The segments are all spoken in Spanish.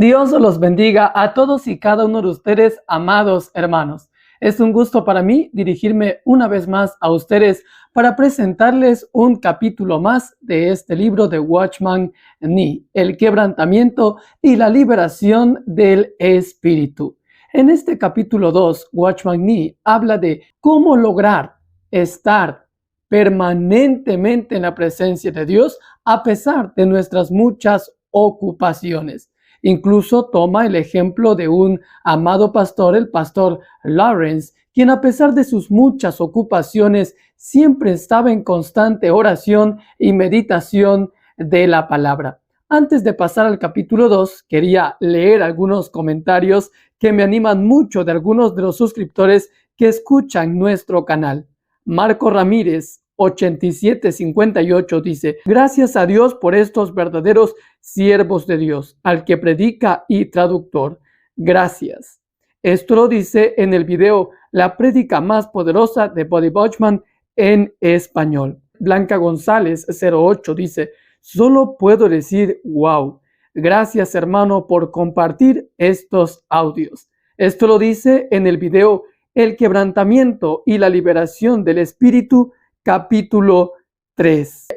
Dios los bendiga a todos y cada uno de ustedes, amados hermanos. Es un gusto para mí dirigirme una vez más a ustedes para presentarles un capítulo más de este libro de Watchman Nee, el quebrantamiento y la liberación del espíritu. En este capítulo 2, Watchman Nee habla de cómo lograr estar permanentemente en la presencia de Dios a pesar de nuestras muchas ocupaciones. Incluso toma el ejemplo de un amado pastor, el pastor Lawrence, quien a pesar de sus muchas ocupaciones siempre estaba en constante oración y meditación de la palabra. Antes de pasar al capítulo 2, quería leer algunos comentarios que me animan mucho de algunos de los suscriptores que escuchan nuestro canal. Marco Ramírez, 8758 dice: gracias a Dios por estos verdaderos siervos de Dios, al que predica y traductor. Gracias. Esto lo dice en el video La prédica más poderosa de Buddy Watchman en español. Blanca González 08 dice: solo puedo decir wow. Gracias, hermano, por compartir estos audios. Esto lo dice en el video El quebrantamiento y la liberación del espíritu, capítulo 3.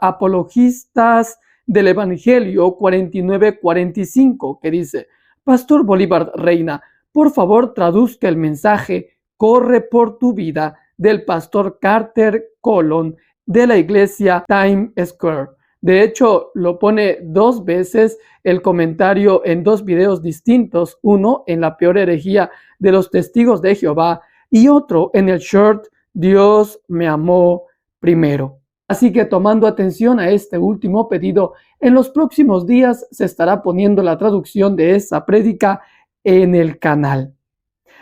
@apologistas del Evangelio 4945, que dice: Pastor Bolívar Reina, por favor traduzca el mensaje "Corre por tu vida" del pastor Carter Colon de la iglesia Times Square. De hecho, lo pone dos veces el comentario en dos videos distintos, uno en la peor herejía de los testigos de Jehová y otro en el short Dios me amó primero. Así que, tomando atención a este último pedido, en los próximos días se estará poniendo la traducción de esa prédica en el canal.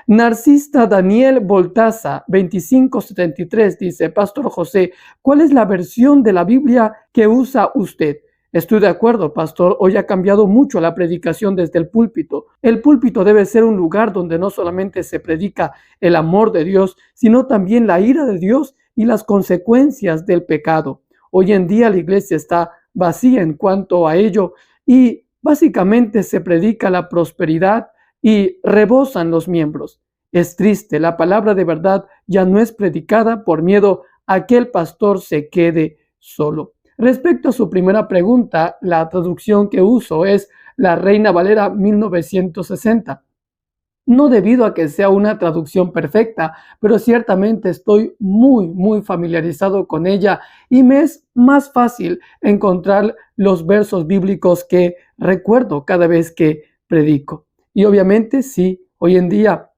Narcista Daniel Voltaza 2573 dice: Pastor José, ¿cuál es la versión de la Biblia que usa usted? Estoy de acuerdo, pastor. Hoy ha cambiado mucho la predicación desde el púlpito. El púlpito debe ser un lugar donde no solamente se predica el amor de Dios, sino también la ira de Dios y las consecuencias del pecado. Hoy en día la iglesia está vacía en cuanto a ello y básicamente se predica la prosperidad y rebosan los miembros. Es triste, la palabra de verdad ya no es predicada por miedo a que el pastor se quede solo. Respecto a su primera pregunta, la traducción que uso es la Reina Valera 1960. No debido a que sea una traducción perfecta, pero ciertamente estoy muy familiarizado con ella y me es más fácil encontrar los versos bíblicos que recuerdo cada vez que predico. Y obviamente sí, hoy en día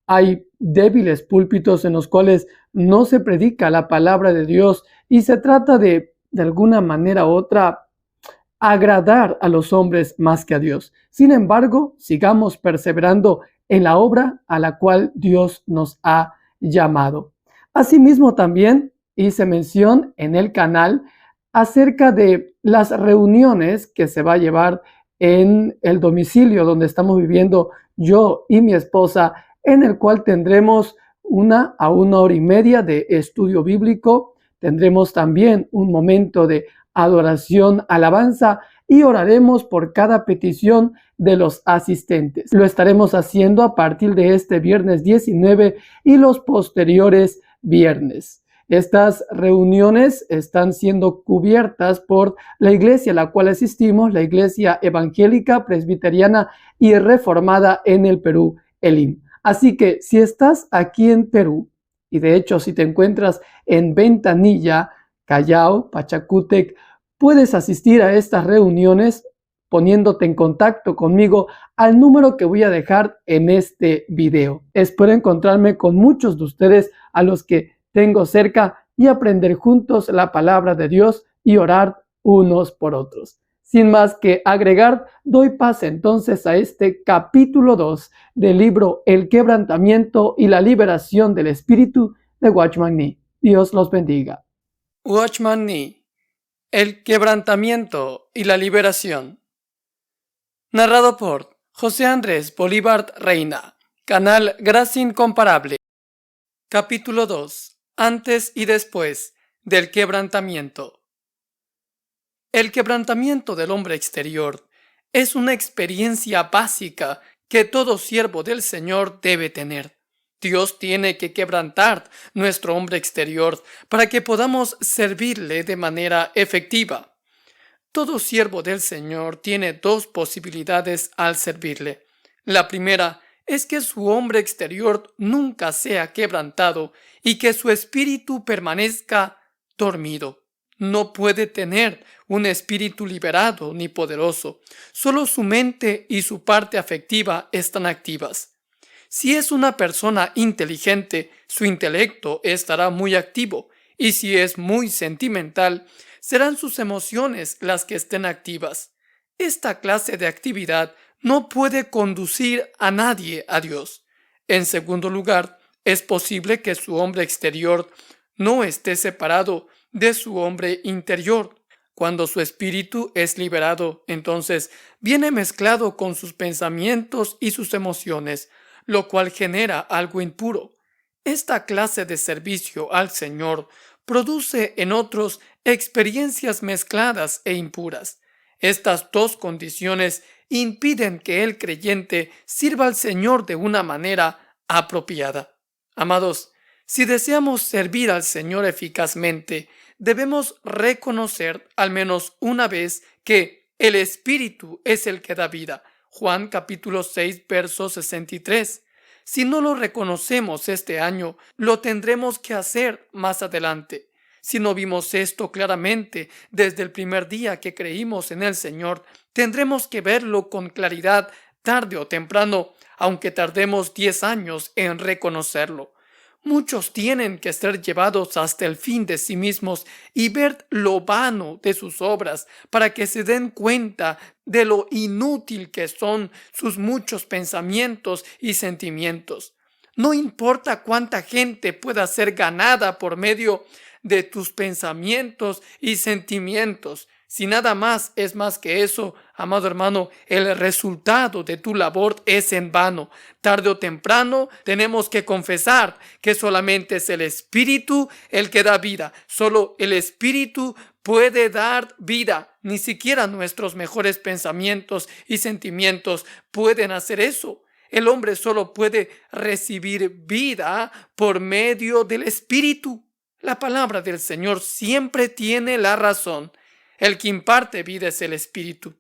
hay débiles púlpitos en los cuales no se predica la palabra de Dios y se trata de alguna manera u otra, agradar a los hombres más que a Dios. Sin embargo, sigamos perseverando en la obra a la cual Dios nos ha llamado. Asimismo, también hice mención en el canal acerca de las reuniones que se va a llevar en el domicilio donde estamos viviendo yo y mi esposa, en el cual tendremos 1 a 1 hora y media de estudio bíblico. Tendremos también un momento de adoración, alabanza, y oraremos por cada petición de los asistentes. Lo estaremos haciendo a partir de este viernes 19 y los posteriores viernes. Estas reuniones están siendo cubiertas por la iglesia a la cual asistimos, la Iglesia Evangélica, Presbiteriana y Reformada en el Perú, ELIM. Así que si estás aquí en Perú, y de hecho si te encuentras en Ventanilla, Callao, Pachacútec, puedes asistir a estas reuniones poniéndote en contacto conmigo al número que voy a dejar en este video. Espero encontrarme con muchos de ustedes a los que tengo cerca y aprender juntos la palabra de Dios y orar unos por otros. Sin más que agregar, doy paso entonces a este capítulo 2 del libro El quebrantamiento y la liberación del espíritu de Watchman Nee. Dios los bendiga. Watchman Nee, El quebrantamiento y la liberación. Narrado por José Andrés Bolívar Reina, canal Gracia Incomparable. Capítulo 2. Antes y después del quebrantamiento. El quebrantamiento del hombre exterior Es una experiencia básica que todo siervo del Señor debe tener. Dios tiene que quebrantar nuestro hombre exterior para que podamos servirle de manera efectiva. Todo siervo del Señor tiene dos posibilidades al servirle. La primera es que su hombre exterior nunca sea quebrantado y que su espíritu permanezca dormido. No puede tener un espíritu liberado ni poderoso. Solo su mente y su parte afectiva están activas. Si es una persona inteligente, su intelecto estará muy activo, y si es muy sentimental, serán sus emociones las que estén activas. Esta clase de actividad no puede conducir a nadie a Dios. En segundo lugar, es posible que su hombre exterior no esté separado de su hombre interior. Cuando su espíritu es liberado, entonces viene mezclado con sus pensamientos y sus emociones, lo cual genera algo impuro. Esta clase de servicio al Señor produce en otros experiencias mezcladas e impuras. Estas dos condiciones impiden que el creyente sirva al Señor de una manera apropiada. Amados, si deseamos servir al Señor eficazmente, debemos reconocer al menos una vez que el Espíritu es el que da vida. Juan capítulo 6, verso 63. Si no lo reconocemos este año, lo tendremos que hacer más adelante. Si no vimos esto claramente desde el primer día que creímos en el Señor, tendremos que verlo con claridad tarde o temprano, aunque tardemos 10 años en reconocerlo. Muchos tienen que ser llevados hasta el fin de sí mismos y ver lo vano de sus obras para que se den cuenta de lo inútil que son sus muchos pensamientos y sentimientos. No importa cuánta gente pueda ser ganada por medio de tus pensamientos y sentimientos. Si nada más es más que eso, amado hermano, el resultado de tu labor es en vano. Tarde o temprano tenemos que confesar que solamente es el Espíritu el que da vida. Solo el Espíritu puede dar vida. Ni siquiera nuestros mejores pensamientos y sentimientos pueden hacer eso. El hombre solo puede recibir vida por medio del Espíritu. La palabra del Señor siempre tiene la razón. El que imparte vida es el Espíritu.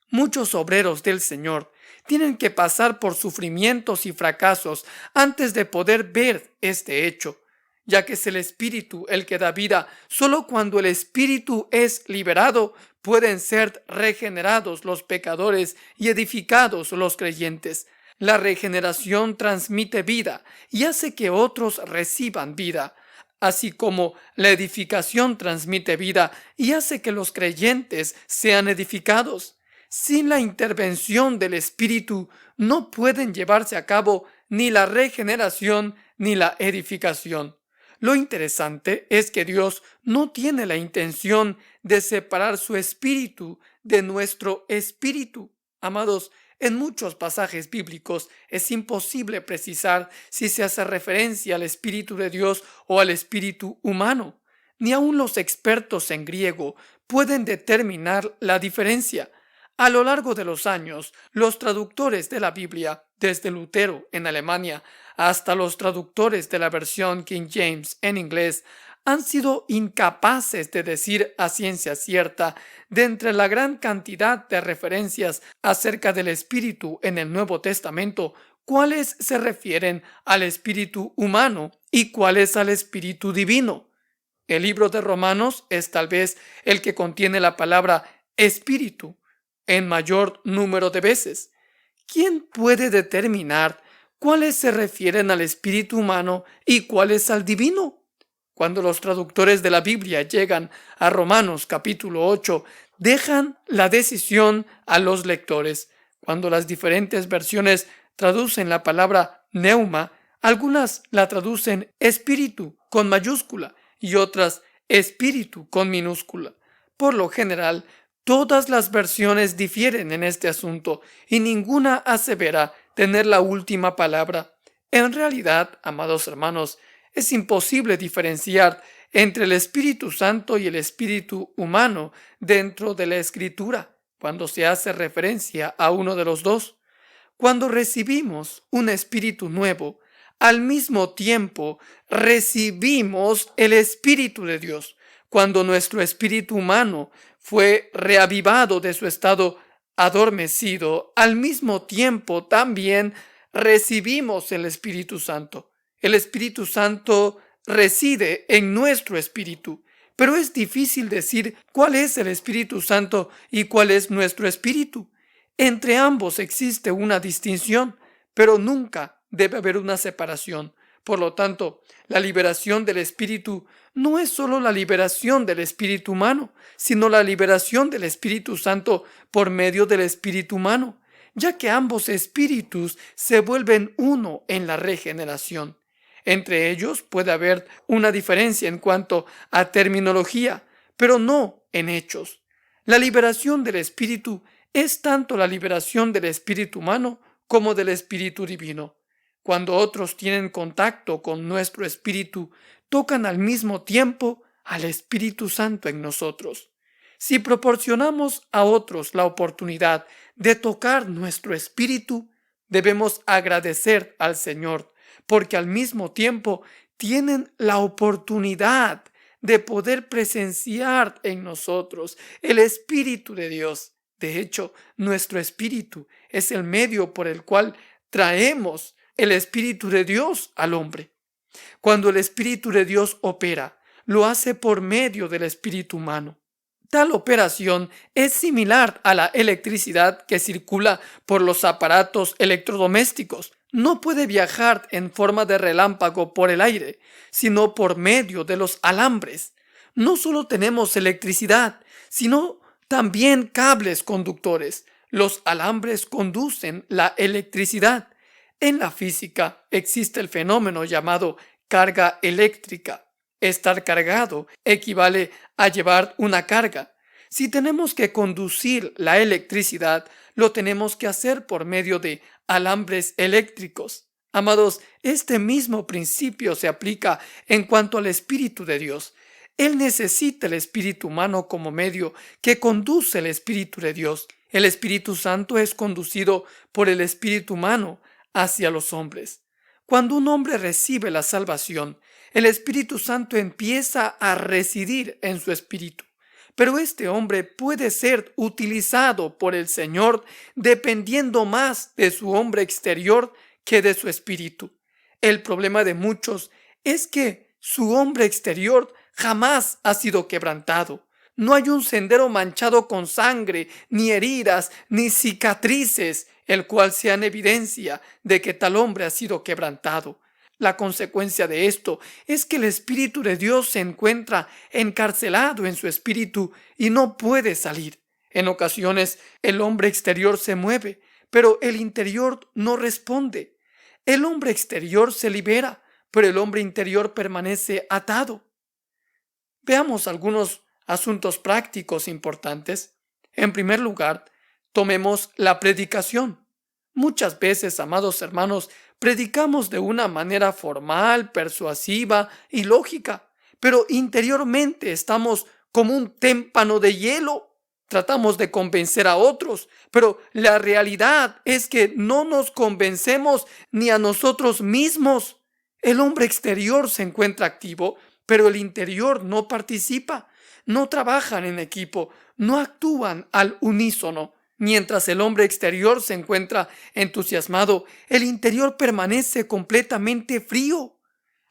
Muchos obreros del Señor tienen que pasar por sufrimientos y fracasos antes de poder ver este hecho, ya que es el Espíritu el que da vida. Solo cuando el Espíritu es liberado pueden ser regenerados los pecadores y edificados los creyentes. La regeneración transmite vida y hace que otros reciban vida, así como la edificación transmite vida y hace que los creyentes sean edificados. Sin la intervención del Espíritu no pueden llevarse a cabo ni la regeneración ni la edificación. Lo interesante es que Dios no tiene la intención de separar su espíritu de nuestro espíritu. Amados, en muchos pasajes bíblicos es imposible precisar si se hace referencia al Espíritu de Dios o al espíritu humano. Ni aun los expertos en griego pueden determinar la diferencia. A lo largo de los años, los traductores de la Biblia, desde Lutero en Alemania hasta los traductores de la versión King James en inglés, han sido incapaces de decir a ciencia cierta, de entre la gran cantidad de referencias acerca del Espíritu en el Nuevo Testamento, cuáles se refieren al Espíritu humano y cuáles al Espíritu divino. El libro de Romanos es tal vez el que contiene la palabra Espíritu en mayor número de veces. ¿Quién puede determinar cuáles se refieren al espíritu humano y cuáles al divino? Cuando los traductores de la Biblia llegan a Romanos capítulo 8, dejan la decisión a los lectores. Cuando las diferentes versiones traducen la palabra neuma, algunas la traducen espíritu con mayúscula y otras espíritu con minúscula. Por lo general, todas las versiones difieren en este asunto y ninguna asevera tener la última palabra. En realidad, amados hermanos, es imposible diferenciar entre el Espíritu Santo y el espíritu humano dentro de la Escritura. cuando se hace referencia a uno de los dos. Cuando recibimos un espíritu nuevo, al mismo tiempo recibimos el Espíritu de Dios. Cuando nuestro espíritu humano fue reavivado de su estado adormecido, al mismo tiempo también recibimos el Espíritu Santo. El Espíritu Santo reside en nuestro espíritu, pero es difícil decir cuál es el Espíritu Santo y cuál es nuestro espíritu. Entre ambos existe una distinción, pero nunca debe haber una separación. Por lo tanto, la liberación del espíritu no es solo la liberación del espíritu humano, sino la liberación del Espíritu Santo por medio del espíritu humano, ya que ambos espíritus se vuelven uno en la regeneración. Entre ellos puede haber una diferencia en cuanto a terminología, pero no en hechos. La liberación del espíritu es tanto la liberación del espíritu humano como del espíritu divino. Cuando otros tienen contacto con nuestro espíritu, tocan al mismo tiempo al Espíritu Santo en nosotros. Si proporcionamos a otros la oportunidad de tocar nuestro espíritu, debemos agradecer al Señor, porque al mismo tiempo tienen la oportunidad de poder presenciar en nosotros el Espíritu de Dios. De hecho, nuestro espíritu es el medio por el cual traemos el Espíritu de Dios al hombre. Cuando el Espíritu de Dios opera, lo hace por medio del espíritu humano. Tal operación es similar a la electricidad que circula por los aparatos electrodomésticos. No puede viajar en forma de relámpago por el aire, sino por medio de los alambres. No solo tenemos electricidad, sino también cables conductores. Los alambres conducen la electricidad. En la física existe el fenómeno llamado carga eléctrica. Estar cargado equivale a llevar una carga. Si tenemos que conducir la electricidad, lo tenemos que hacer por medio de alambres eléctricos. Amados, este mismo principio se aplica en cuanto al Espíritu de Dios. Él necesita el espíritu humano como medio que conduce el Espíritu de Dios. El Espíritu Santo es conducido por el espíritu humano hacia los hombres. Cuando un hombre recibe la salvación, el Espíritu Santo empieza a residir en su espíritu. Pero este hombre puede ser utilizado por el Señor dependiendo más de su hombre exterior que de su espíritu. El problema de muchos es que su hombre exterior jamás ha sido quebrantado. No hay un sendero manchado con sangre, ni heridas, ni cicatrices, el cual sean evidencia de que tal hombre ha sido quebrantado. La consecuencia de esto es que el Espíritu de Dios se encuentra encarcelado en su espíritu y no puede salir. En ocasiones el hombre exterior se mueve, pero el interior no responde. El hombre exterior se libera, pero el hombre interior permanece atado. Veamos algunos asuntos prácticos importantes. En primer lugar, tomemos la predicación. Muchas veces, amados hermanos, predicamos de una manera formal, persuasiva y lógica, pero interiormente estamos como un témpano de hielo. Tratamos de convencer a otros, pero la realidad es que no nos convencemos ni a nosotros mismos. El hombre exterior se encuentra activo, pero el interior no participa. No trabajan en equipo, no actúan al unísono. Mientras el hombre exterior se encuentra entusiasmado, el interior permanece completamente frío.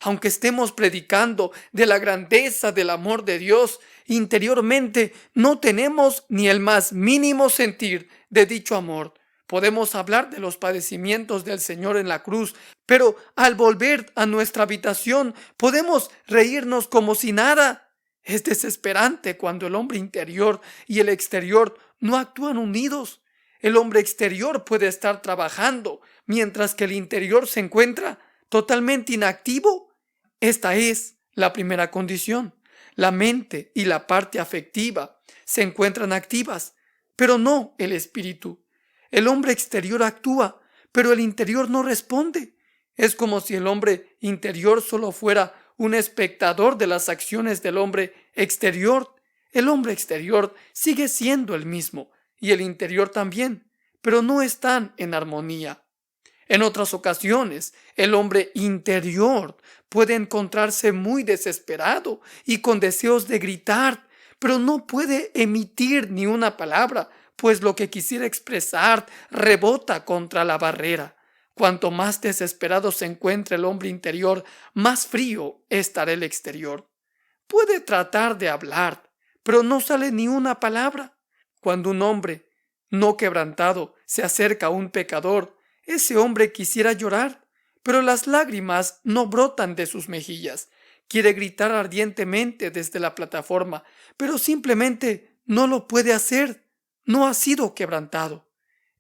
Aunque estemos predicando de la grandeza del amor de Dios, interiormente no tenemos ni el más mínimo sentir de dicho amor. Podemos hablar de los padecimientos del Señor en la cruz, pero al volver a nuestra habitación podemos reírnos como si nada. Es desesperante cuando el hombre interior y el exterior no actúan unidos. El hombre exterior puede estar trabajando, mientras que el interior se encuentra totalmente inactivo. Esta es la primera condición. La mente y la parte afectiva se encuentran activas, pero no el espíritu. El hombre exterior actúa, pero el interior no responde. Es como si el hombre interior solo fuera un espectador de las acciones del hombre exterior. El hombre exterior sigue siendo el mismo, y el interior también, pero no están en armonía. En otras ocasiones, el hombre interior puede encontrarse muy desesperado y con deseos de gritar, pero no puede emitir ni una palabra, pues lo que quisiera expresar rebota contra la barrera. Cuanto más desesperado se encuentra el hombre interior, más frío estará el exterior. Puede tratar de hablar, pero no sale ni una palabra. Cuando un hombre no quebrantado se acerca a un pecador, ese hombre quisiera llorar, pero las lágrimas no brotan de sus mejillas. Quiere gritar ardientemente desde la plataforma, pero simplemente no lo puede hacer. No ha sido quebrantado.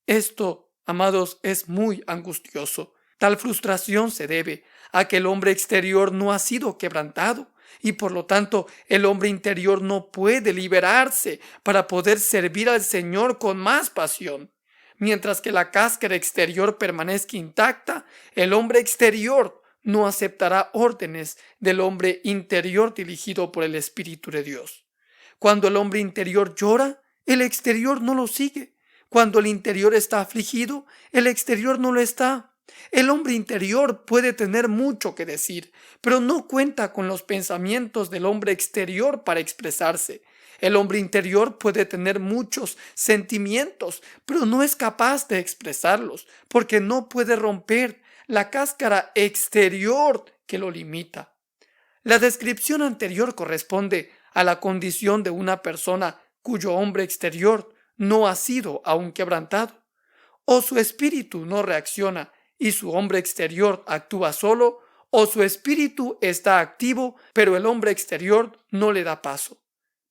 Esto, amados, es muy angustioso. Tal frustración se debe a que el hombre exterior no ha sido quebrantado y por lo tanto el hombre interior no puede liberarse para poder servir al Señor con más pasión. Mientras que la cáscara exterior permanezca intacta, el hombre exterior no aceptará órdenes del hombre interior dirigido por el Espíritu de Dios. Cuando el hombre interior llora, el exterior no lo sigue. Cuando el interior está afligido, el exterior no lo está. El hombre interior puede tener mucho que decir, pero no cuenta con los pensamientos del hombre exterior para expresarse. El hombre interior puede tener muchos sentimientos, pero no es capaz de expresarlos, porque no puede romper la cáscara exterior que lo limita. La descripción anterior corresponde a la condición de una persona cuyo hombre exterior no ha sido aún quebrantado. O su espíritu no reacciona y su hombre exterior actúa solo, o su espíritu está activo, pero el hombre exterior no le da paso.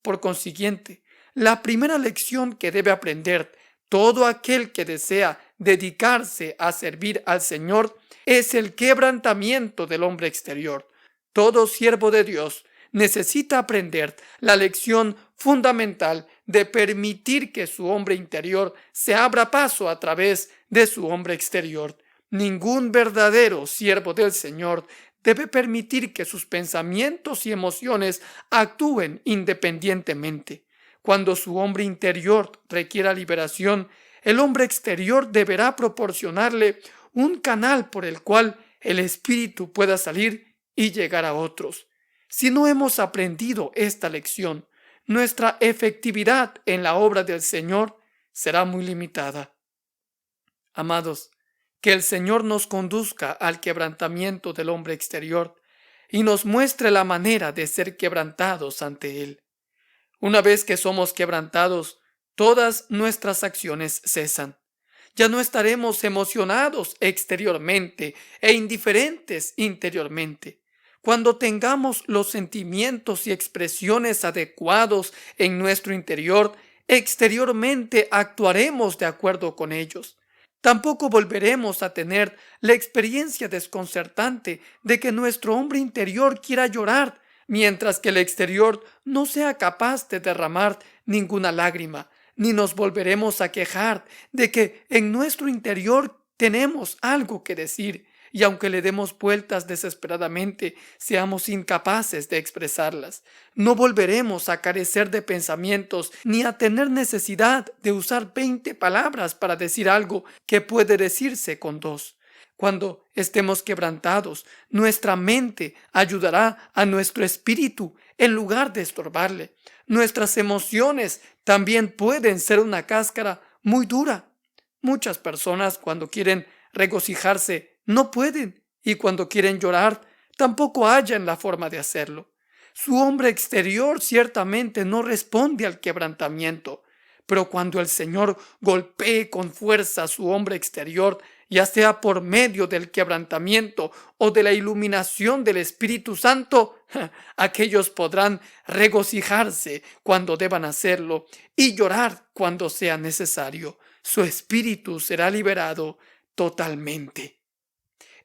Por consiguiente, la primera lección que debe aprender todo aquel que desea dedicarse a servir al Señor es el quebrantamiento del hombre exterior. Todo siervo de Dios necesita aprender la lección fundamental de permitir que su hombre interior se abra paso a través de su hombre exterior. Ningún verdadero siervo del Señor debe permitir que sus pensamientos y emociones actúen independientemente. Cuando su hombre interior requiera liberación, el hombre exterior deberá proporcionarle un canal por el cual el espíritu pueda salir y llegar a otros. Si no hemos aprendido esta lección, nuestra efectividad en la obra del Señor será muy limitada. Amados, que el Señor nos conduzca al quebrantamiento del hombre exterior y nos muestre la manera de ser quebrantados ante Él. Una vez que somos quebrantados, todas nuestras acciones cesan. Ya no estaremos emocionados exteriormente e indiferentes interiormente. Cuando tengamos los sentimientos y expresiones adecuados en nuestro interior, exteriormente actuaremos de acuerdo con ellos. Tampoco volveremos a tener la experiencia desconcertante de que nuestro hombre interior quiera llorar, mientras que el exterior no sea capaz de derramar ninguna lágrima, ni nos volveremos a quejar de que en nuestro interior tenemos algo que decir, y aunque le demos vueltas desesperadamente, seamos incapaces de expresarlas. No volveremos a carecer de pensamientos ni a tener necesidad de usar 20 palabras para decir algo que puede decirse con 2. Cuando estemos quebrantados, nuestra mente ayudará a nuestro espíritu en lugar de estorbarle. Nuestras emociones también pueden ser una cáscara muy dura. Muchas personas cuando quieren regocijarse no pueden, y cuando quieren llorar tampoco hallan la forma de hacerlo. Su hombre exterior ciertamente no responde al quebrantamiento, pero cuando el Señor golpee con fuerza a su hombre exterior, ya sea por medio del quebrantamiento o de la iluminación del Espíritu Santo, aquellos podrán regocijarse cuando deban hacerlo y llorar cuando sea necesario. Su espíritu será liberado totalmente.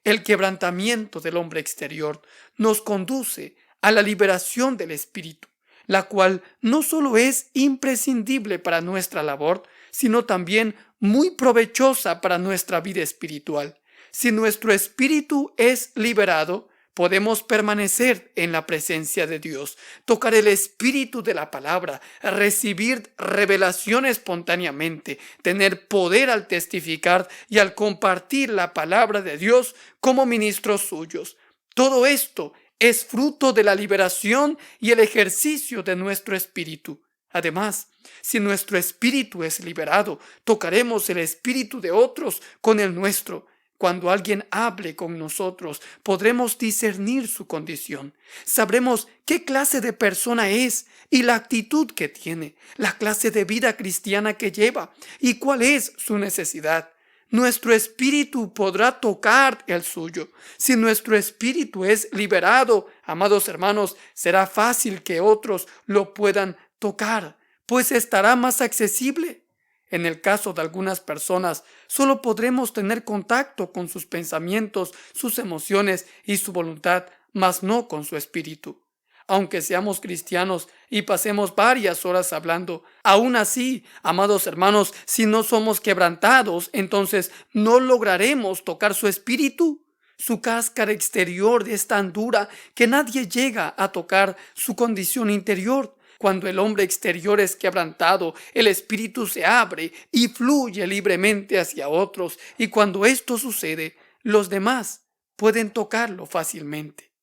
El quebrantamiento del hombre exterior nos conduce a la liberación del espíritu, la cual no solo es imprescindible para nuestra labor, sino también muy provechosa para nuestra vida espiritual. Si nuestro espíritu es liberado, podemos permanecer en la presencia de Dios, tocar el espíritu de la palabra, recibir revelación espontáneamente, tener poder al testificar y al compartir la palabra de Dios como ministros suyos. Todo esto es fruto de la liberación y el ejercicio de nuestro espíritu. Además, si nuestro espíritu es liberado, tocaremos el espíritu de otros con el nuestro. Cuando alguien hable con nosotros, podremos discernir su condición. Sabremos qué clase de persona es y la actitud que tiene, la clase de vida cristiana que lleva y cuál es su necesidad. Nuestro espíritu podrá tocar el suyo. Si nuestro espíritu es liberado, amados hermanos, será fácil que otros lo puedan tocar, pues estará más accesible. En el caso de algunas personas, solo podremos tener contacto con sus pensamientos, sus emociones y su voluntad, mas no con su espíritu. Aunque seamos cristianos y pasemos varias horas hablando, aún así, amados hermanos, si no somos quebrantados, entonces no lograremos tocar su espíritu. Su cáscara exterior es tan dura que nadie llega a tocar su condición interior. Cuando el hombre exterior es quebrantado, el espíritu se abre y fluye libremente hacia otros, y cuando esto sucede, los demás pueden tocarlo fácilmente.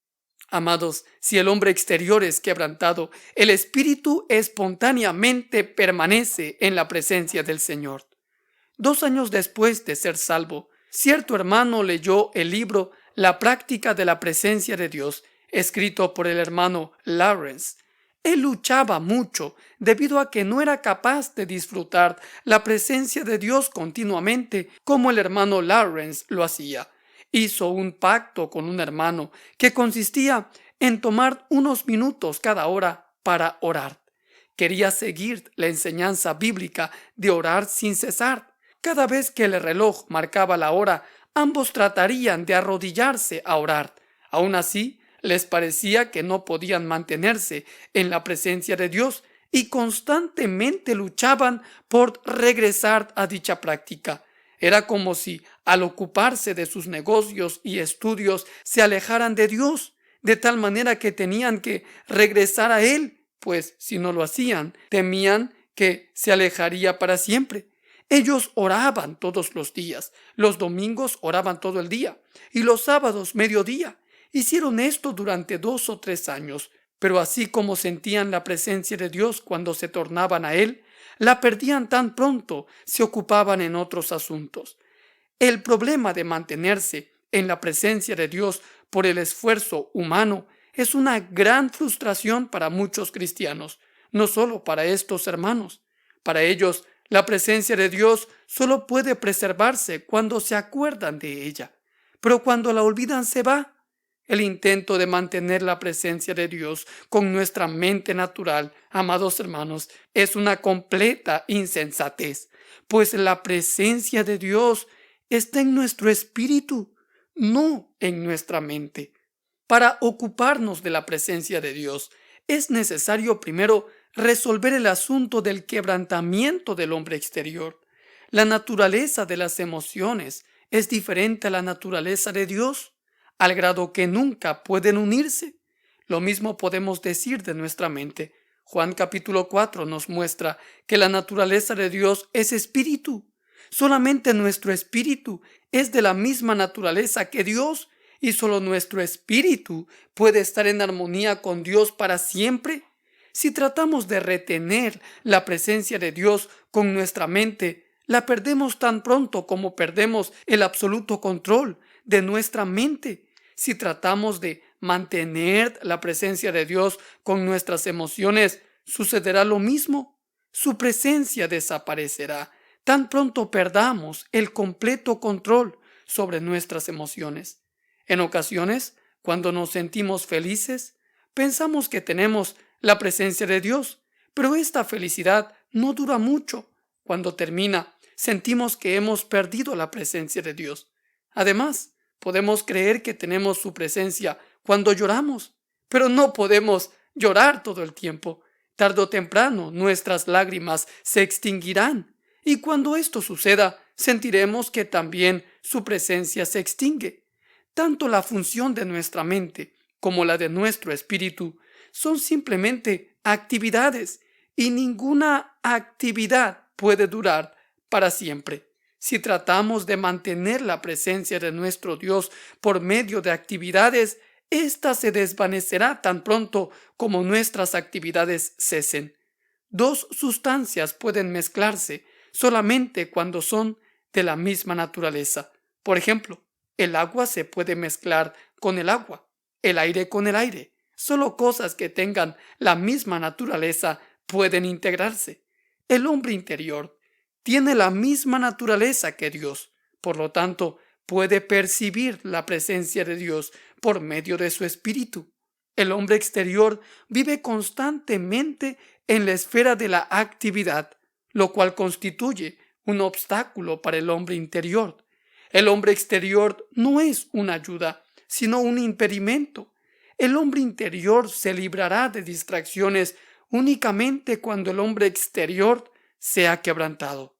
Amados, si el hombre exterior es quebrantado, el espíritu espontáneamente permanece en la presencia del Señor. 2 años después de ser salvo, cierto hermano leyó el libro La práctica de la presencia de Dios, escrito por el hermano Lawrence. Él luchaba mucho debido a que no era capaz de disfrutar la presencia de Dios continuamente como el hermano Lawrence lo hacía. Hizo un pacto con un hermano que consistía en tomar unos minutos cada hora para orar. Quería seguir la enseñanza bíblica de orar sin cesar. Cada vez que el reloj marcaba la hora, ambos tratarían de arrodillarse a orar. Aún así, les parecía que no podían mantenerse en la presencia de Dios y constantemente luchaban por regresar a dicha práctica. Era como si, al ocuparse de sus negocios y estudios, se alejaran de Dios, de tal manera que tenían que regresar a Él, pues si no lo hacían, temían que se alejaría para siempre. Ellos oraban todos los días, los domingos oraban todo el día y los sábados mediodía. Hicieron esto durante 2 o 3 años, pero así como sentían la presencia de Dios cuando se tornaban a Él, la perdían tan pronto se ocupaban en otros asuntos. El problema de mantenerse en la presencia de Dios por el esfuerzo humano es una gran frustración para muchos cristianos, no solo para estos hermanos. Para ellos, la presencia de Dios solo puede preservarse cuando se acuerdan de ella, pero cuando la olvidan se va. El intento de mantener la presencia de Dios con nuestra mente natural, amados hermanos, es una completa insensatez, pues la presencia de Dios está en nuestro espíritu, no en nuestra mente. Para ocuparnos de la presencia de Dios, es necesario primero resolver el asunto del quebrantamiento del hombre exterior. La naturaleza de las emociones es diferente a la naturaleza de Dios, al grado que nunca pueden unirse. Lo mismo podemos decir de nuestra mente. Juan capítulo 4 nos muestra que la naturaleza de Dios es espíritu. Solamente nuestro espíritu es de la misma naturaleza que Dios y solo nuestro espíritu puede estar en armonía con Dios para siempre. Si tratamos de retener la presencia de Dios con nuestra mente, la perdemos tan pronto como perdemos el absoluto control de nuestra mente. Si tratamos de mantener la presencia de Dios con nuestras emociones, sucederá lo mismo. Su presencia desaparecerá tan pronto perdamos el completo control sobre nuestras emociones. En ocasiones, cuando nos sentimos felices, pensamos que tenemos la presencia de Dios, pero esta felicidad no dura mucho. Cuando termina, sentimos que hemos perdido la presencia de Dios. Además, podemos creer que tenemos su presencia cuando lloramos, pero no podemos llorar todo el tiempo. Tarde o temprano, nuestras lágrimas se extinguirán, y cuando esto suceda, sentiremos que también su presencia se extingue. Tanto la función de nuestra mente como la de nuestro espíritu son simplemente actividades y ninguna actividad puede durar para siempre. Si tratamos de mantener la presencia de nuestro Dios por medio de actividades, ésta se desvanecerá tan pronto como nuestras actividades cesen. Dos sustancias pueden mezclarse solamente cuando son de la misma naturaleza. Por ejemplo, el agua se puede mezclar con el agua, el aire con el aire. Solo cosas que tengan la misma naturaleza pueden integrarse. El hombre interior tiene la misma naturaleza que Dios, por lo tanto, puede percibir la presencia de Dios por medio de su espíritu. El hombre exterior vive constantemente en la esfera de la actividad, lo cual constituye un obstáculo para el hombre interior. El hombre exterior no es una ayuda, sino un impedimento. El hombre interior se librará de distracciones únicamente cuando el hombre exterior sea quebrantado.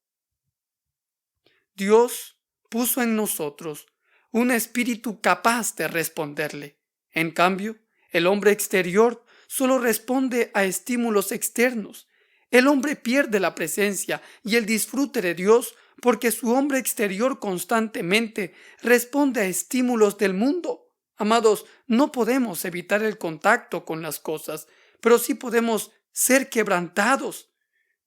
Dios puso en nosotros un espíritu capaz de responderle. En cambio, el hombre exterior solo responde a estímulos externos. El hombre pierde la presencia y el disfrute de Dios porque su hombre exterior constantemente responde a estímulos del mundo. Amados, no podemos evitar el contacto con las cosas, pero sí podemos ser quebrantados.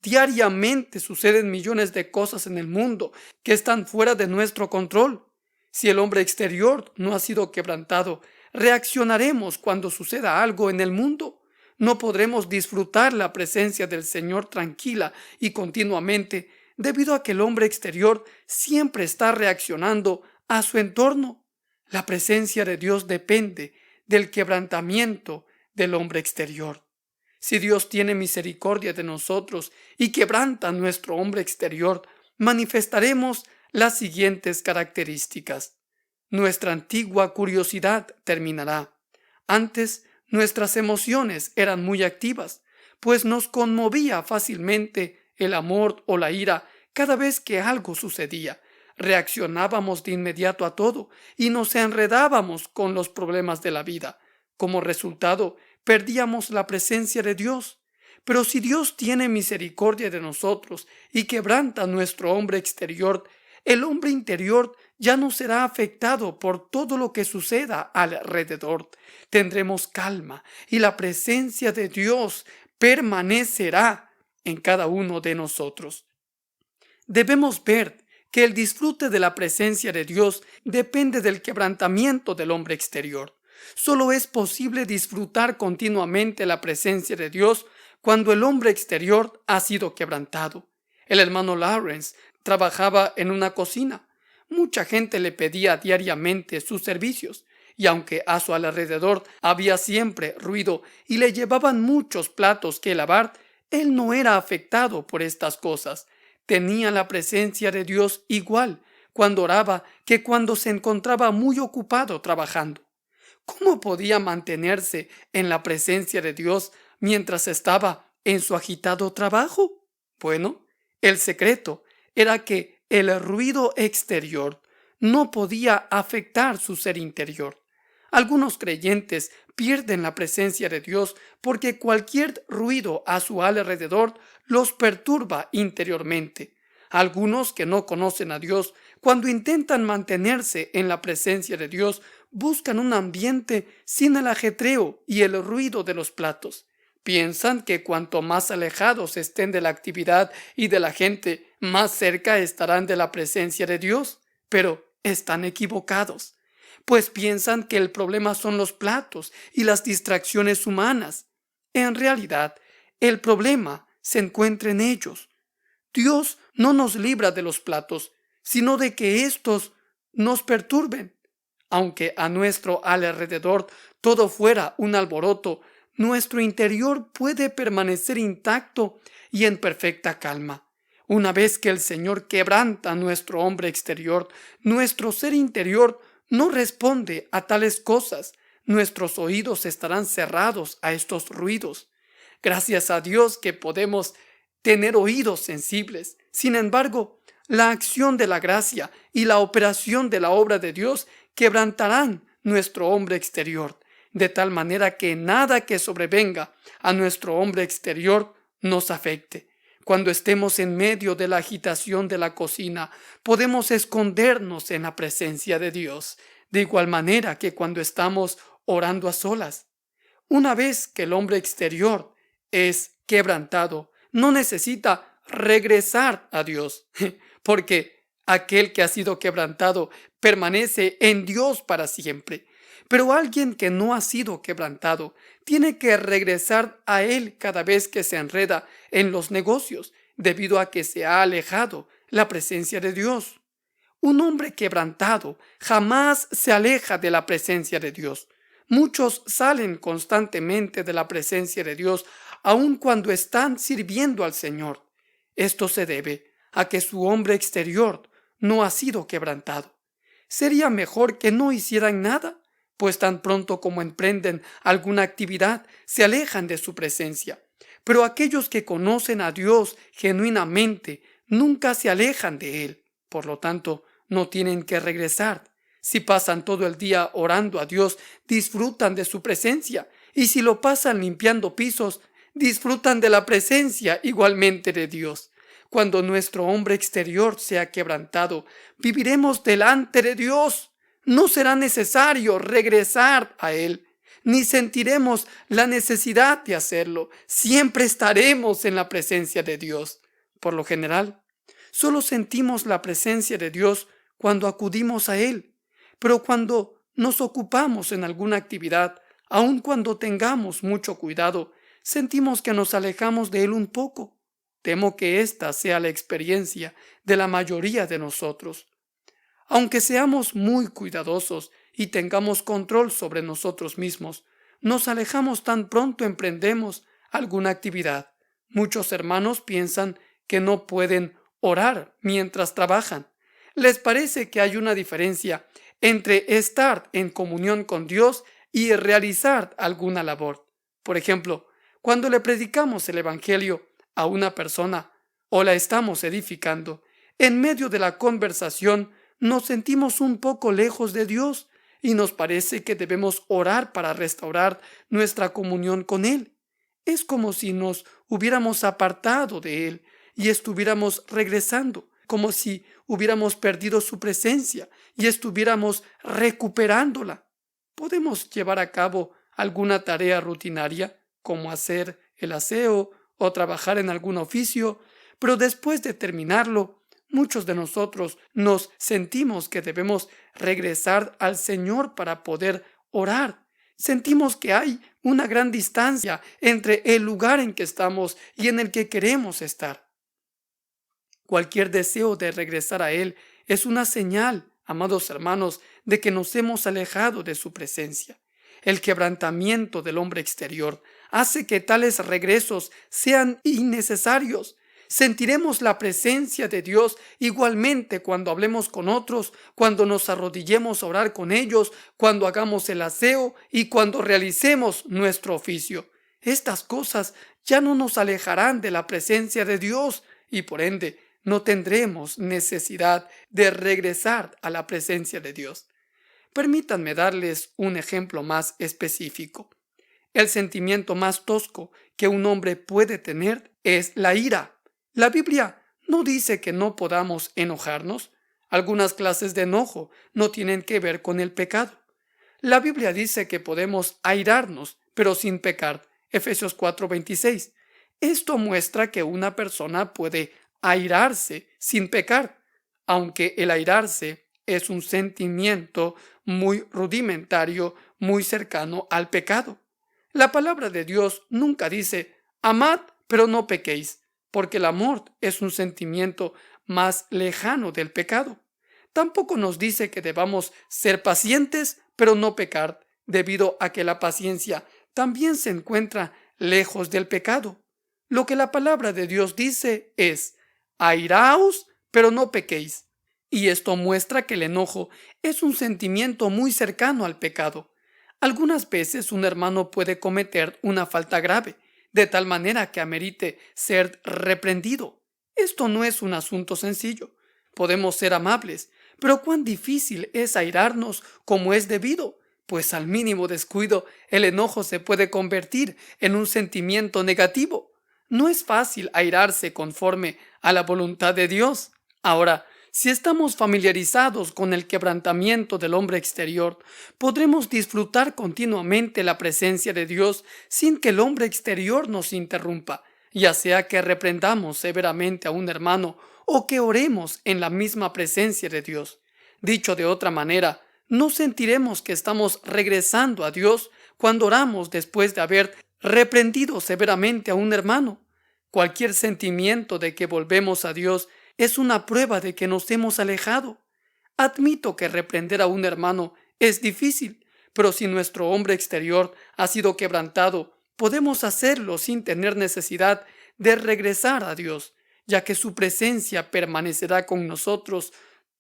Diariamente suceden millones de cosas en el mundo que están fuera de nuestro control. Si el hombre exterior no ha sido quebrantado, reaccionaremos cuando suceda algo en el mundo. No podremos disfrutar la presencia del Señor tranquila y continuamente debido a que el hombre exterior siempre está reaccionando a su entorno. La presencia de Dios depende del quebrantamiento del hombre exterior. Si Dios tiene misericordia de nosotros y quebranta nuestro hombre exterior, manifestaremos las siguientes características. Nuestra antigua curiosidad terminará. Antes, nuestras emociones eran muy activas, pues nos conmovía fácilmente el amor o la ira cada vez que algo sucedía. Reaccionábamos de inmediato a todo y nos enredábamos con los problemas de la vida. Como resultado, perdíamos la presencia de Dios. Pero si Dios tiene misericordia de nosotros y quebranta nuestro hombre exterior, el hombre interior ya no será afectado por todo lo que suceda alrededor. Tendremos calma y la presencia de Dios permanecerá en cada uno de nosotros. Debemos ver que el disfrute de la presencia de Dios depende del quebrantamiento del hombre exterior. Solo es posible disfrutar continuamente la presencia de Dios cuando el hombre exterior ha sido quebrantado. El hermano Lawrence trabajaba en una cocina. Mucha gente le pedía diariamente sus servicios, y aunque a su alrededor había siempre ruido y le llevaban muchos platos que lavar, él no era afectado por estas cosas. Tenía la presencia de Dios igual cuando oraba que cuando se encontraba muy ocupado trabajando. ¿Cómo podía mantenerse en la presencia de Dios mientras estaba en su agitado trabajo? Bueno, el secreto era que el ruido exterior no podía afectar su ser interior. Algunos creyentes pierden la presencia de Dios porque cualquier ruido a su alrededor los perturba interiormente. Algunos que no conocen a Dios, cuando intentan mantenerse en la presencia de Dios, buscan un ambiente sin el ajetreo y el ruido de los platos. Piensan que cuanto más alejados estén de la actividad y de la gente, más cerca estarán de la presencia de Dios. Pero están equivocados, pues piensan que el problema son los platos y las distracciones humanas. En realidad, el problema se encuentra en ellos. Dios no nos libra de los platos, sino de que éstos nos perturben. Aunque a nuestro alrededor todo fuera un alboroto, nuestro interior puede permanecer intacto y en perfecta calma. Una vez que el Señor quebranta nuestro hombre exterior, nuestro ser interior no responde a tales cosas. Nuestros oídos estarán cerrados a estos ruidos. Gracias a Dios que podemos tener oídos sensibles. Sin embargo, la acción de la gracia y la operación de la obra de Dios quebrantarán nuestro hombre exterior, de tal manera que nada que sobrevenga a nuestro hombre exterior nos afecte. Cuando estemos en medio de la agitación de la cocina, podemos escondernos en la presencia de Dios, de igual manera que cuando estamos orando a solas. Una vez que el hombre exterior es quebrantado, no necesita regresar a Dios, porque aquel que ha sido quebrantado permanece en Dios para siempre. Pero alguien que no ha sido quebrantado tiene que regresar a Él cada vez que se enreda en los negocios, debido a que se ha alejado la presencia de Dios. Un hombre quebrantado jamás se aleja de la presencia de Dios. Muchos salen constantemente de la presencia de Dios, aun cuando están sirviendo al Señor. Esto se debe a que su hombre exterior no ha sido quebrantado. Sería mejor que no hicieran nada, pues tan pronto como emprenden alguna actividad, se alejan de su presencia. Pero aquellos que conocen a Dios genuinamente nunca se alejan de Él. Por lo tanto, no tienen que regresar. Si pasan todo el día orando a Dios, disfrutan de su presencia. Y si lo pasan limpiando pisos, disfrutan de la presencia igualmente de Dios. Cuando nuestro hombre exterior sea quebrantado, viviremos delante de Dios. No será necesario regresar a Él, ni sentiremos la necesidad de hacerlo. Siempre estaremos en la presencia de Dios. Por lo general, solo sentimos la presencia de Dios cuando acudimos a Él. Pero cuando nos ocupamos en alguna actividad, aun cuando tengamos mucho cuidado, sentimos que nos alejamos de Él un poco. Temo que esta sea la experiencia de la mayoría de nosotros. Aunque seamos muy cuidadosos y tengamos control sobre nosotros mismos, nos alejamos tan pronto emprendemos alguna actividad. Muchos hermanos piensan que no pueden orar mientras trabajan. Les parece que hay una diferencia entre estar en comunión con Dios y realizar alguna labor. Por ejemplo, cuando le predicamos el Evangelio a una persona o la estamos edificando, en medio de la conversación nos sentimos un poco lejos de Dios y nos parece que debemos orar para restaurar nuestra comunión con Él. Es como si nos hubiéramos apartado de Él y estuviéramos regresando, como si hubiéramos perdido su presencia y estuviéramos recuperándola. Podemos llevar a cabo alguna tarea rutinaria, como hacer el aseo o trabajar en algún oficio, pero después de terminarlo, muchos de nosotros nos sentimos que debemos regresar al Señor para poder orar. Sentimos que hay una gran distancia entre el lugar en que estamos y en el que queremos estar. Cualquier deseo de regresar a Él es una señal, amados hermanos, de que nos hemos alejado de su presencia. El quebrantamiento del hombre exterior hace que tales regresos sean innecesarios. Sentiremos la presencia de Dios igualmente cuando hablemos con otros, cuando nos arrodillemos a orar con ellos, cuando hagamos el aseo y cuando realicemos nuestro oficio. Estas cosas ya no nos alejarán de la presencia de Dios y por ende no tendremos necesidad de regresar a la presencia de Dios. Permítanme darles un ejemplo más específico. El sentimiento más tosco que un hombre puede tener es la ira. La Biblia no dice que no podamos enojarnos. Algunas clases de enojo no tienen que ver con el pecado. La Biblia dice que podemos airarnos, pero sin pecar. Efesios 4:26. Esto muestra que una persona puede airarse sin pecar, aunque el airarse es un sentimiento muy rudimentario, muy cercano al pecado. La palabra de Dios nunca dice, amad, pero no pequéis, porque el amor es un sentimiento más lejano del pecado. Tampoco nos dice que debamos ser pacientes, pero no pecar, debido a que la paciencia también se encuentra lejos del pecado. Lo que la palabra de Dios dice es, airaos, pero no pequéis. Y esto muestra que el enojo es un sentimiento muy cercano al pecado. Algunas veces un hermano puede cometer una falta grave, de tal manera que amerite ser reprendido. Esto no es un asunto sencillo, podemos ser amables, pero cuán difícil es airarnos como es debido, pues al mínimo descuido el enojo se puede convertir en un sentimiento negativo. No es fácil airarse conforme a la voluntad de Dios. Ahora, si estamos familiarizados con el quebrantamiento del hombre exterior, podremos disfrutar continuamente la presencia de Dios sin que el hombre exterior nos interrumpa, ya sea que reprendamos severamente a un hermano o que oremos en la misma presencia de Dios. Dicho de otra manera, no sentiremos que estamos regresando a Dios cuando oramos después de haber reprendido severamente a un hermano. Cualquier sentimiento de que volvemos a Dios es una prueba de que nos hemos alejado. Admito que reprender a un hermano es difícil, pero si nuestro hombre exterior ha sido quebrantado, podemos hacerlo sin tener necesidad de regresar a Dios, ya que su presencia permanecerá con nosotros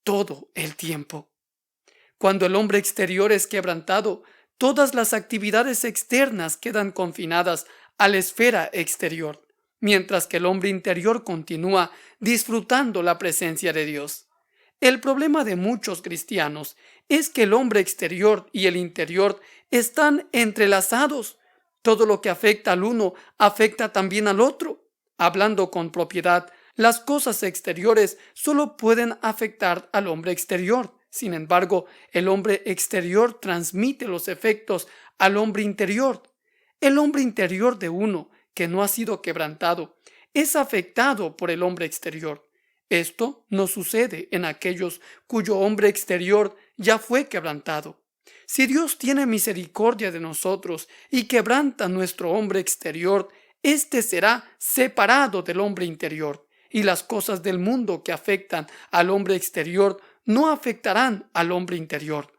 todo el tiempo. Cuando el hombre exterior es quebrantado, todas las actividades externas quedan confinadas a la esfera exterior, mientras que el hombre interior continúa disfrutando la presencia de Dios. El problema de muchos cristianos es que el hombre exterior y el interior están entrelazados. Todo lo que afecta al uno afecta también al otro. Hablando con propiedad, las cosas exteriores solo pueden afectar al hombre exterior. Sin embargo, el hombre exterior transmite los efectos al hombre interior. El hombre interior de uno, que no ha sido quebrantado, es afectado por el hombre exterior. Esto no sucede en aquellos cuyo hombre exterior ya fue quebrantado. Si Dios tiene misericordia de nosotros y quebranta nuestro hombre exterior, éste será separado del hombre interior, y las cosas del mundo que afectan al hombre exterior no afectarán al hombre interior.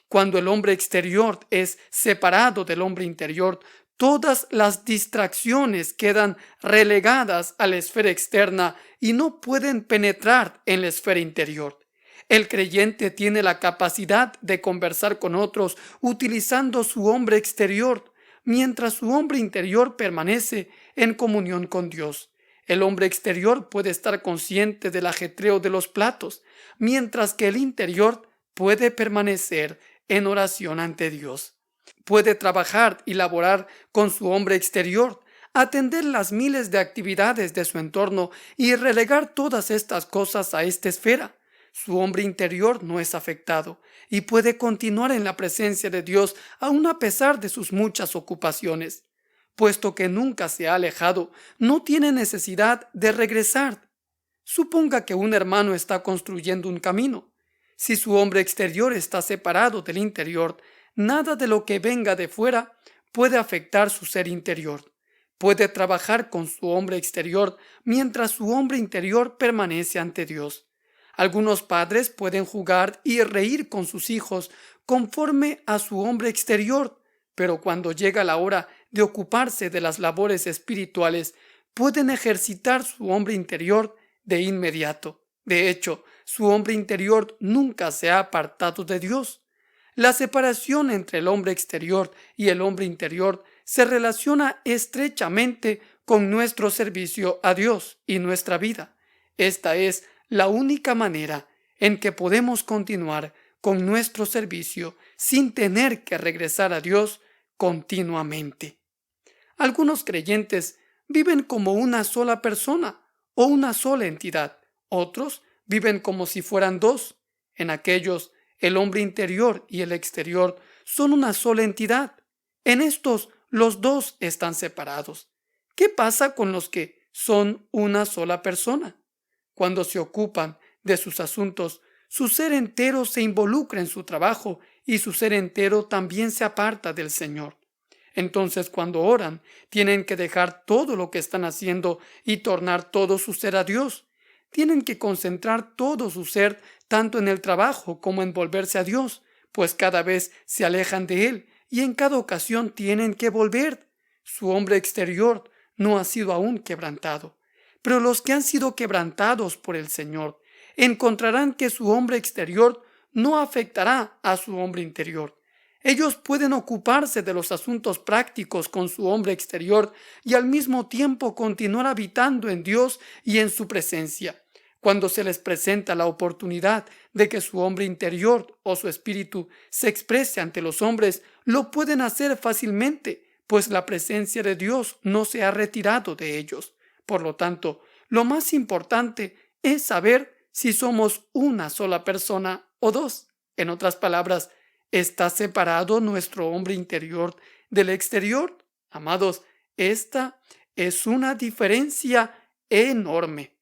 Cuando el hombre exterior es separado del hombre interior, todas las distracciones quedan relegadas a la esfera externa y no pueden penetrar en la esfera interior. El creyente tiene la capacidad de conversar con otros utilizando su hombre exterior, mientras su hombre interior permanece en comunión con Dios. El hombre exterior puede estar consciente del ajetreo de los platos, mientras que el interior puede permanecer en oración ante Dios. Puede trabajar y laborar con su hombre exterior, atender las miles de actividades de su entorno y relegar todas estas cosas a esta esfera. Su hombre interior no es afectado y puede continuar en la presencia de Dios aun a pesar de sus muchas ocupaciones. Puesto que nunca se ha alejado, no tiene necesidad de regresar. Suponga que un hermano está construyendo un camino. Si su hombre exterior está separado del interior, nada de lo que venga de fuera puede afectar su ser interior. Puede trabajar con su hombre exterior mientras su hombre interior permanece ante Dios. Algunos padres pueden jugar y reír con sus hijos conforme a su hombre exterior, pero cuando llega la hora de ocuparse de las labores espirituales, pueden ejercitar su hombre interior de inmediato. De hecho, su hombre interior nunca se ha apartado de Dios. La separación entre el hombre exterior y el hombre interior se relaciona estrechamente con nuestro servicio a Dios y nuestra vida. Esta es la única manera en que podemos continuar con nuestro servicio sin tener que regresar a Dios continuamente. Algunos creyentes viven como una sola persona o una sola entidad. Otros viven como si fueran dos. En aquellos, el hombre interior y el exterior son una sola entidad. En estos, los dos están separados. ¿Qué pasa con los que son una sola persona? Cuando se ocupan de sus asuntos, su ser entero se involucra en su trabajo y su ser entero también se aparta del Señor. Entonces, cuando oran, tienen que dejar todo lo que están haciendo y tornar todo su ser a Dios. Tienen que concentrar todo su ser tanto en el trabajo como en volverse a Dios, pues cada vez se alejan de Él y en cada ocasión tienen que volver. Su hombre exterior no ha sido aún quebrantado, pero los que han sido quebrantados por el Señor encontrarán que su hombre exterior no afectará a su hombre interior. Ellos pueden ocuparse de los asuntos prácticos con su hombre exterior y al mismo tiempo continuar habitando en Dios y en su presencia. Cuando se les presenta la oportunidad de que su hombre interior o su espíritu se exprese ante los hombres, lo pueden hacer fácilmente, pues la presencia de Dios no se ha retirado de ellos. Por lo tanto, lo más importante es saber si somos una sola persona o dos. En otras palabras, ¿está separado nuestro hombre interior del exterior? Amados, esta es una diferencia enorme.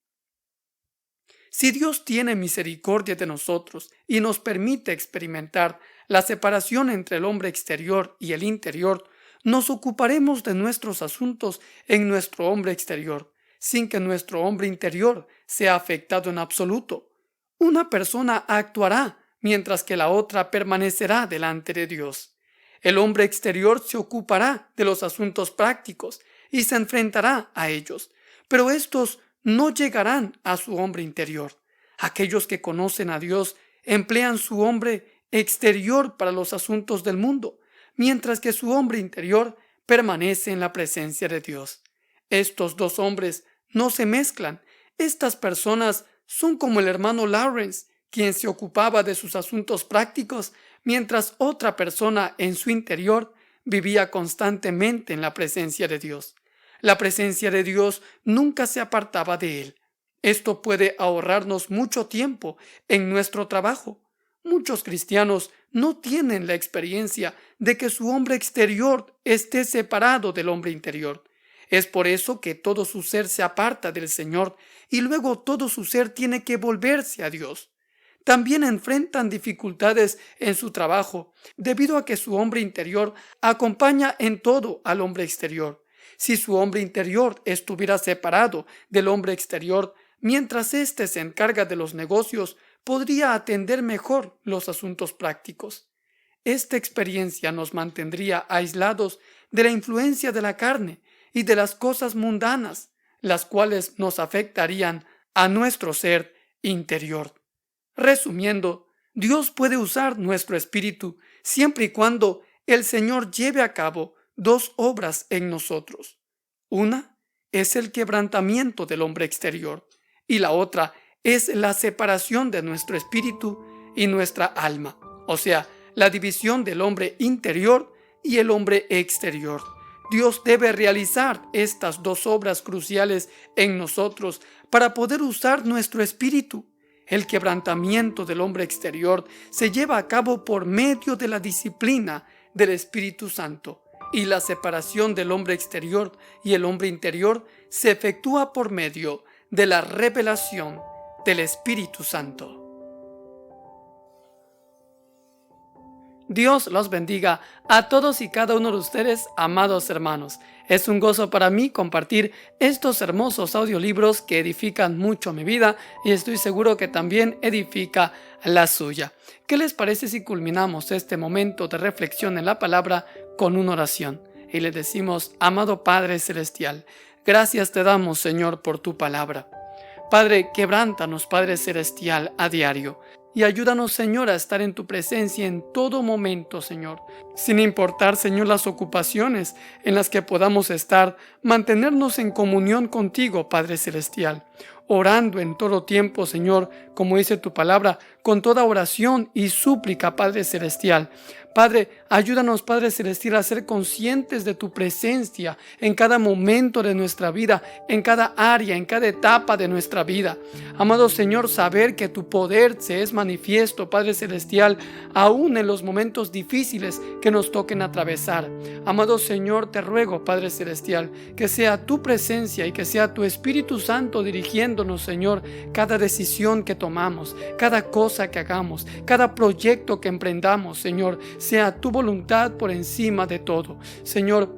Si Dios tiene misericordia de nosotros y nos permite experimentar la separación entre el hombre exterior y el interior, nos ocuparemos de nuestros asuntos en nuestro hombre exterior, sin que nuestro hombre interior sea afectado en absoluto. Una persona actuará mientras que la otra permanecerá delante de Dios. El hombre exterior se ocupará de los asuntos prácticos y se enfrentará a ellos, pero estos no llegarán a su hombre interior. Aquellos que conocen a Dios emplean su hombre exterior para los asuntos del mundo, mientras que su hombre interior permanece en la presencia de Dios. Estos dos hombres no se mezclan. Estas personas son como el hermano Lawrence, quien se ocupaba de sus asuntos prácticos, mientras otra persona en su interior vivía constantemente en la presencia de Dios. La presencia de Dios nunca se apartaba de él. Esto puede ahorrarnos mucho tiempo en nuestro trabajo. Muchos cristianos no tienen la experiencia de que su hombre exterior esté separado del hombre interior. Es por eso que todo su ser se aparta del Señor y luego todo su ser tiene que volverse a Dios. También enfrentan dificultades en su trabajo debido a que su hombre interior acompaña en todo al hombre exterior. Si su hombre interior estuviera separado del hombre exterior, mientras éste se encarga de los negocios, podría atender mejor los asuntos prácticos. Esta experiencia nos mantendría aislados de la influencia de la carne y de las cosas mundanas, las cuales nos afectarían a nuestro ser interior. Resumiendo, Dios puede usar nuestro espíritu siempre y cuando el Señor lleve a cabo dos obras en nosotros. Una es el quebrantamiento del hombre exterior y la otra es la separación de nuestro espíritu y nuestra alma, o sea, la división del hombre interior y el hombre exterior. Dios debe realizar estas dos obras cruciales en nosotros para poder usar nuestro espíritu. El quebrantamiento del hombre exterior se lleva a cabo por medio de la disciplina del Espíritu Santo y la separación del hombre exterior y el hombre interior se efectúa por medio de la revelación del Espíritu Santo. Dios los bendiga a todos y cada uno de ustedes, amados hermanos. Es un gozo para mí compartir estos hermosos audiolibros que edifican mucho mi vida y estoy seguro que también edifica la suya. ¿Qué les parece si culminamos este momento de reflexión en la palabra con una oración? Y le decimos: amado Padre Celestial, gracias te damos, Señor, por tu palabra. Padre, quebrántanos, Padre Celestial, a diario. Y ayúdanos, Señor, a estar en tu presencia en todo momento, Señor. Sin importar, Señor, las ocupaciones en las que podamos estar, mantenernos en comunión contigo, Padre Celestial. Orando en todo tiempo, Señor, como dice tu palabra, con toda oración y súplica, Padre Celestial. Padre, ayúdanos, Padre Celestial, a ser conscientes de tu presencia en cada momento de nuestra vida, en cada área, en cada etapa de nuestra vida. Amado Señor, saber que tu poder se es manifiesto, Padre Celestial, aún en los momentos difíciles que nos toquen atravesar. Amado Señor, te ruego, Padre Celestial, que sea tu presencia y que sea tu Espíritu Santo dirigiéndonos, Señor, cada decisión que tomamos, cada cosa que hagamos, cada proyecto que emprendamos, Señor, sea tu voluntad por encima de todo. Señor,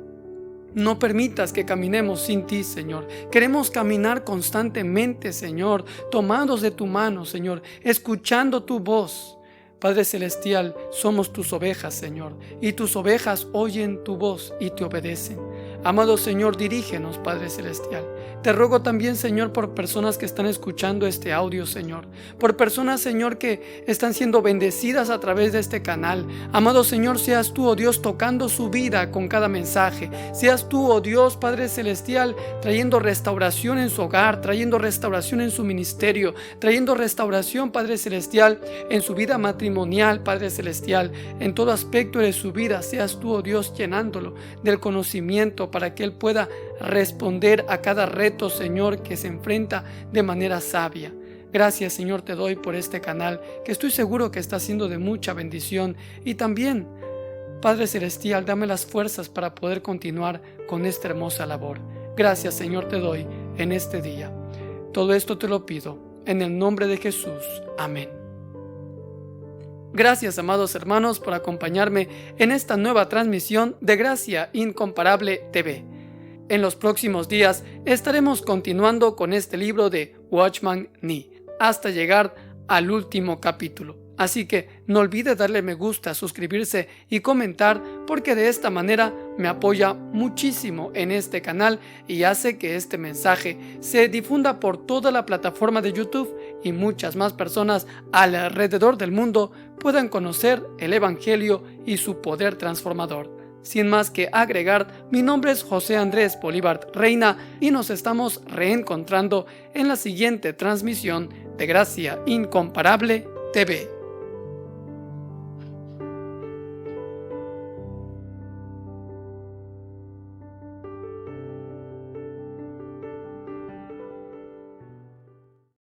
no permitas que caminemos sin ti, Señor. Queremos caminar constantemente, Señor, tomados de tu mano, Señor, escuchando tu voz. Padre Celestial, somos tus ovejas, Señor, y tus ovejas oyen tu voz y te obedecen. Amado Señor, dirígenos, Padre Celestial. Te ruego también, Señor, por personas que están escuchando este audio, Señor. Por personas, Señor, que están siendo bendecidas a través de este canal. Amado Señor, seas tú, oh Dios, tocando su vida con cada mensaje. Seas tú, oh Dios, Padre Celestial, trayendo restauración en su hogar, trayendo restauración en su ministerio, trayendo restauración, Padre Celestial, en su vida matrimonial, Padre Celestial, en todo aspecto de su vida. Seas tú, oh Dios, llenándolo del conocimiento para que él pueda responder a cada reto, Señor, que se enfrenta de manera sabia. Gracias, Señor, te doy por este canal, que estoy seguro que está siendo de mucha bendición. Y también, Padre Celestial, dame las fuerzas para poder continuar con esta hermosa labor. Gracias, Señor, te doy en este día. Todo esto te lo pido en el nombre de Jesús. Amén. Gracias, amados hermanos, por acompañarme en esta nueva transmisión de Gracia Incomparable TV. En los próximos días estaremos continuando con este libro de Watchman Nee hasta llegar al último capítulo. Así que no olvide darle me gusta, suscribirse y comentar, porque de esta manera me apoya muchísimo en este canal y hace que este mensaje se difunda por toda la plataforma de YouTube y muchas más personas alrededor del mundo puedan conocer el Evangelio y su poder transformador. Sin más que agregar, mi nombre es José Andrés Bolívar Reina y nos estamos reencontrando en la siguiente transmisión de Gracia Incomparable TV.